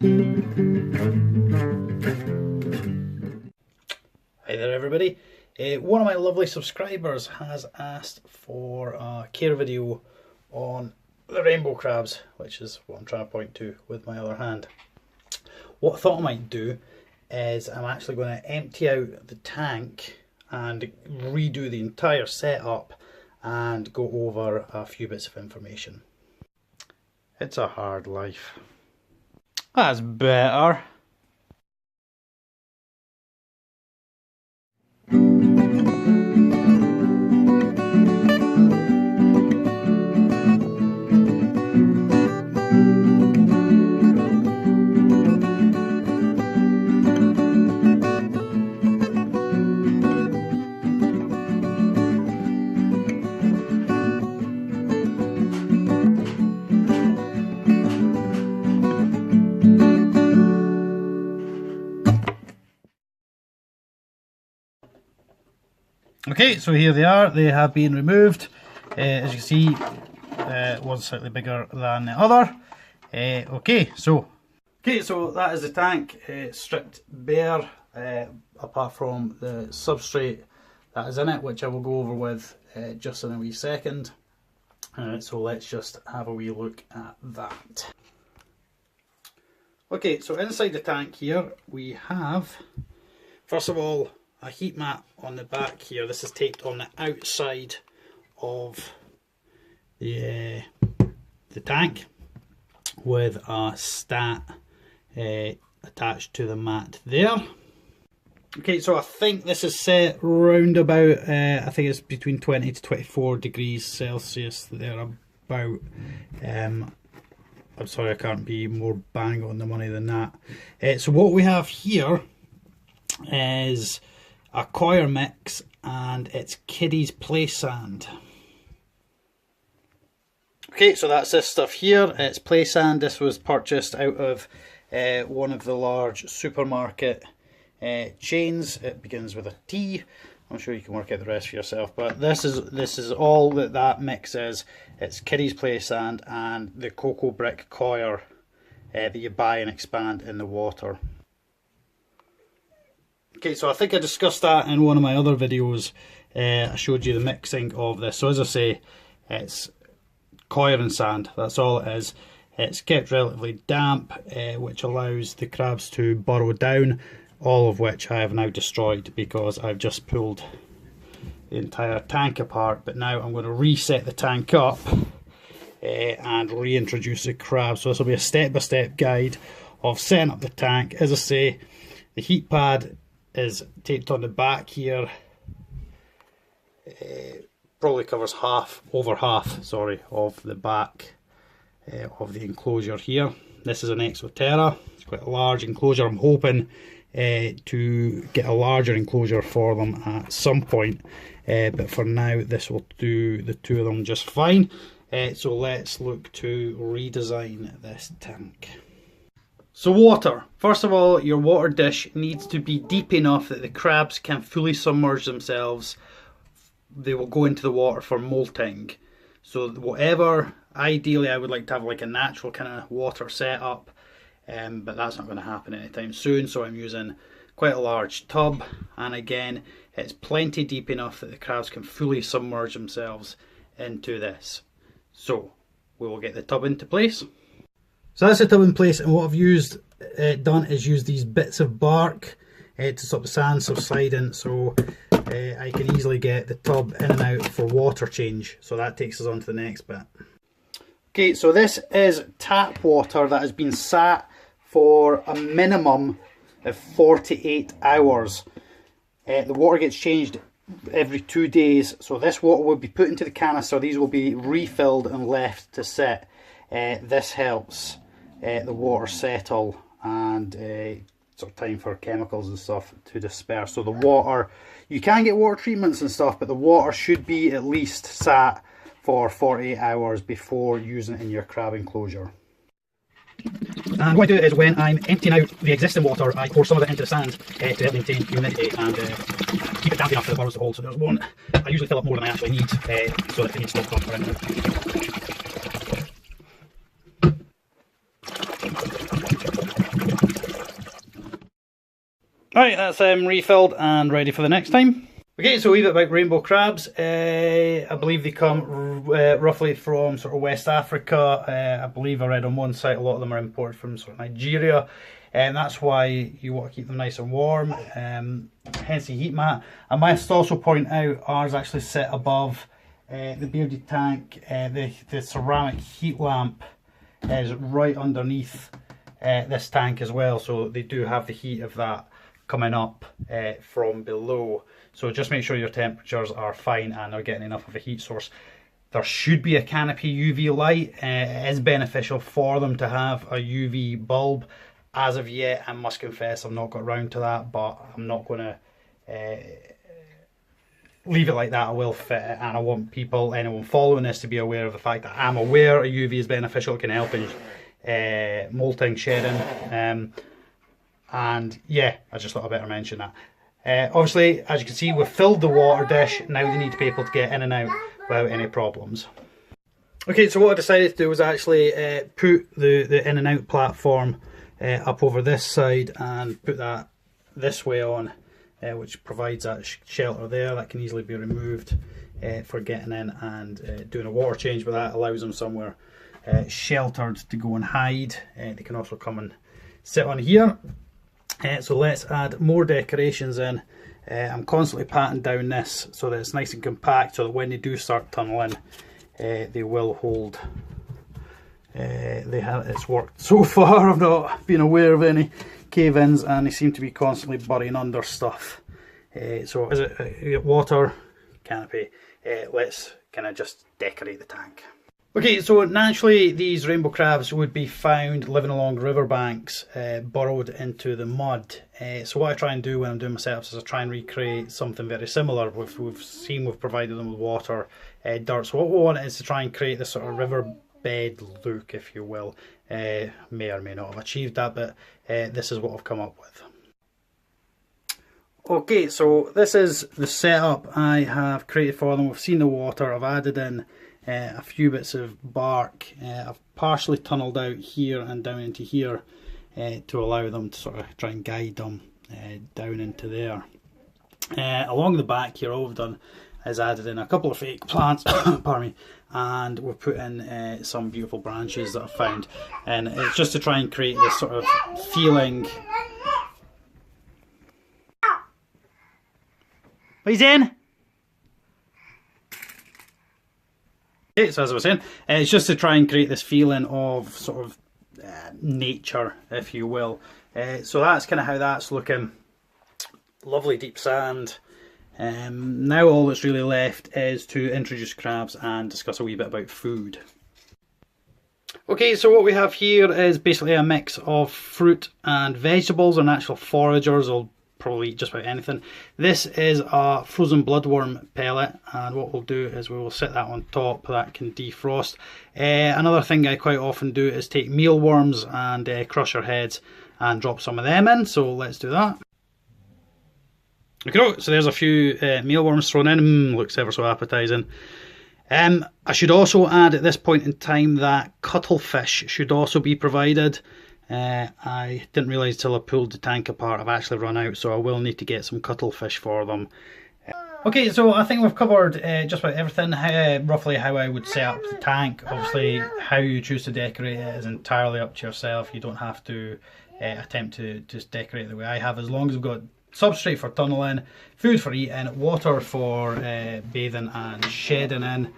Hi there everybody. One of my lovely subscribers has asked for a care video on the rainbow crabs, which is what I'm trying to point to with my other hand. What I thought I might do is I'm actually going to empty out the tank and redo the entire setup and go over a few bits of information. It's a hard life. That's better. Okay, so here they are. They have been removed. As you can see, one's slightly bigger than the other. Okay, so that is the tank stripped bare, apart from the substrate that is in it, which I will go over with just in a wee second. So let's just have a wee look at that. Okay, so inside the tank here we have, first of all, a heat mat on the back here. This is taped on the outside of the tank with a stat attached to the mat there. Okay, so I think this is set round about, I think it's between 20 to 24 degrees Celsius thereabout. I'm sorry, I can't be more bang on the money than that. So what we have here is a coir mix, and it's Kiddie's Play Sand. Okay, so that's this stuff here. It's Play Sand. This was purchased out of one of the large supermarket chains. It begins with a T. I'm sure you can work out the rest for yourself, but this is all that mix is. It's Kiddie's Play Sand and the cocoa brick coir that you buy and expand in the water. Okay, so I think I discussed that in one of my other videos. I showed you the mixing of this. So as I say, it's coir and sand, that's all it is. It's kept relatively damp, which allows the crabs to burrow down, all of which I have now destroyed because I've just pulled the entire tank apart. But now I'm going to reset the tank up and reintroduce the crabs. So this will be a step-by-step guide of setting up the tank. As I say, the heat pad is taped on the back here. Probably covers over half of the back of the enclosure here. This is an Exoterra. It's quite a large enclosure. I'm hoping to get a larger enclosure for them at some point, but for now this will do the two of them just fine. So let's look to redesign this tank. So water. First of all, your water dish needs to be deep enough that the crabs can fully submerge themselves. They will go into the water for molting. So whatever, ideally I would like to have like a natural kind of water setup, but that's not going to happen anytime soon. So I'm using quite a large tub, and again, it's plenty deep enough that the crabs can fully submerge themselves into this. So we will get the tub into place. So that's the tub in place, and what I've done is use these bits of bark to stop the sand subsiding, so I can easily get the tub in and out for water change. So that takes us on to the next bit. Okay, so this is tap water that has been sat for a minimum of 48 hours. The water gets changed every 2 days, so this water will be put into the canister. These will be refilled and left to sit. This helps the water settle and sort of time for chemicals and stuff to disperse. So the water, you can get water treatments and stuff, but the water should be at least sat for 48 hours before using it in your crab enclosure. And what I do is when I'm emptying out the existing water, I pour some of it into the sand to help maintain humidity and keep it damp enough that it burrows the hole. So there's one. I usually fill up more than I actually need so that if it needs stock for anything. Right, that's refilled and ready for the next time. Okay, so a wee bit about rainbow crabs. I believe they come roughly from sort of West Africa. I believe I read on one site a lot of them are imported from sort of Nigeria, and that's why you want to keep them nice and warm, hence the heat mat. I must also point out ours actually sit above the bearded tank. The ceramic heat lamp is right underneath this tank as well, so they do have the heat of that coming up from below. So just make sure your temperatures are fine and are getting enough of a heat source. There should be a canopy UV light. It is beneficial for them to have a UV bulb. As of yet, I must confess I've not got around to that, but I'm not going to leave it like that. I will fit it, and I want anyone following this to be aware of the fact that I'm aware a UV is beneficial. It can help in molting, shedding, and yeah, I just thought I'd better mention that. Obviously, as you can see, we've filled the water dish. Now they need to be able to get in and out without any problems. Okay, so what I decided to do was actually put the in and out platform up over this side and put that this way on, which provides that shelter there that can easily be removed for getting in and doing a water change, but that allows them somewhere sheltered to go and hide. They can also come and sit on here. So let's add more decorations in. I'm constantly patting down this so that it's nice and compact, so that when they do start tunneling, they will hold. It's worked so far. I've not been aware of any cave-ins, and they seem to be constantly burying under stuff. So is it water canopy? Let's kind of just decorate the tank. Okay, so naturally these rainbow crabs would be found living along riverbanks, burrowed into the mud. So what I try and do when I'm doing my setups is I try and recreate something very similar. We've provided them with water, dirt. So what we want is to try and create this sort of riverbed look, if you will. May or may not have achieved that, but this is what I've come up with. Okay, so this is the setup I have created for them. We've seen the water. I've added in a few bits of bark. I've partially tunnelled out here and down into here to allow them to sort of try and guide them down into there. Along the back here, all we've done is added in a couple of fake plants, pardon me, and we've put in some beautiful branches that I've found, and it's just to try and create this sort of feeling. What are you saying? Okay, so as I was saying, it's just to try and create this feeling of sort of nature, if you will. So that's kind of how that's looking. Lovely deep sand. Now all that's really left is to introduce crabs and discuss a wee bit about food. Okay, so what we have here is basically a mix of fruit and vegetables. They're natural foragers. They'll probably eat just about anything. This is a frozen bloodworm pellet, and what we'll do is we will sit that on top. That can defrost. Another thing I quite often do is take mealworms and crusher heads and drop some of them in, so let's do that. Okay, so there's a few mealworms thrown in. Looks ever so appetising. I should also add at this point in time that cuttlefish should also be provided. I didn't realise till I pulled the tank apart I've actually run out, so I will need to get some cuttlefish for them. Okay, so I think we've covered just about everything, roughly how I would set up the tank. Obviously how you choose to decorate it is entirely up to yourself. You don't have to attempt to just decorate the way I have, as long as we've got substrate for tunneling, food for eating, water for bathing and shedding in,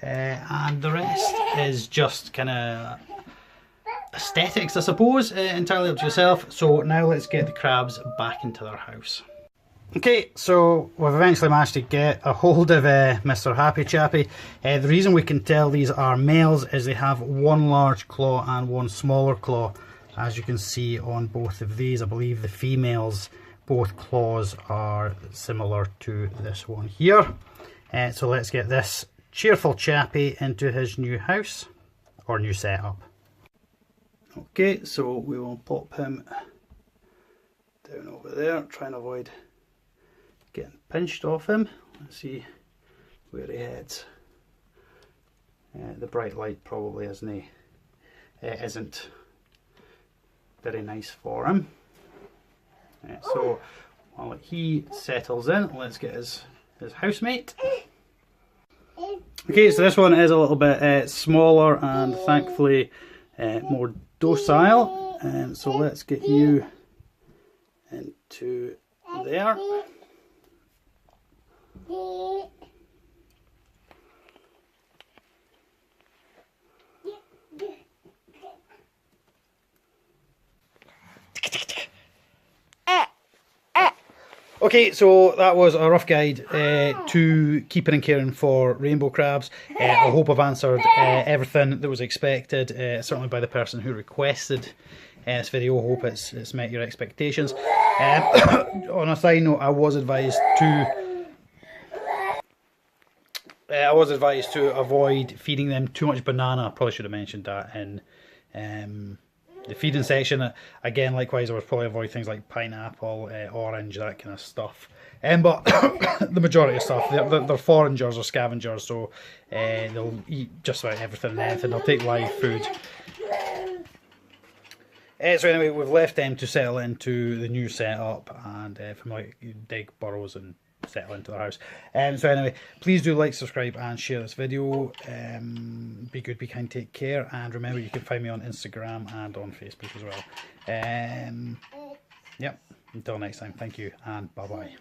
and the rest is just kind of aesthetics, I suppose, entirely up to yourself. So now let's get the crabs back into their house. Okay, so we've eventually managed to get a hold of Mr. Happy Chappy. The reason we can tell these are males is they have one large claw and one smaller claw. As you can see on both of these, I believe the females, both claws are similar to this one here. So let's get this cheerful chappy into his new house, or new setup. Okay, so we will pop him down over there, try and avoid getting pinched off him. Let's see where he heads. The bright light probably isn't very nice for him. So while he settles in, let's get his housemate. Okay, so this one is a little bit smaller and thankfully more docile. So let's get you into there. Okay, so that was a rough guide to keeping and caring for rainbow crabs. I hope I've answered everything that was expected, certainly by the person who requested this video. I hope it's met your expectations. On a side note, I was advised to avoid feeding them too much banana. I probably should have mentioned that in the feeding section. Again, likewise, I would probably avoid things like pineapple, orange, that kind of stuff. But the majority of stuff, they're foragers or scavengers, so they'll eat just about everything and anything. They'll take live food. So anyway, we've left them to settle into the new setup and dig burrows and settle into their house. So anyway, please do like, subscribe and share this video. Be good, be kind, take care, and remember you can find me on Instagram and on Facebook as well. Yep, until next time, thank you and bye bye.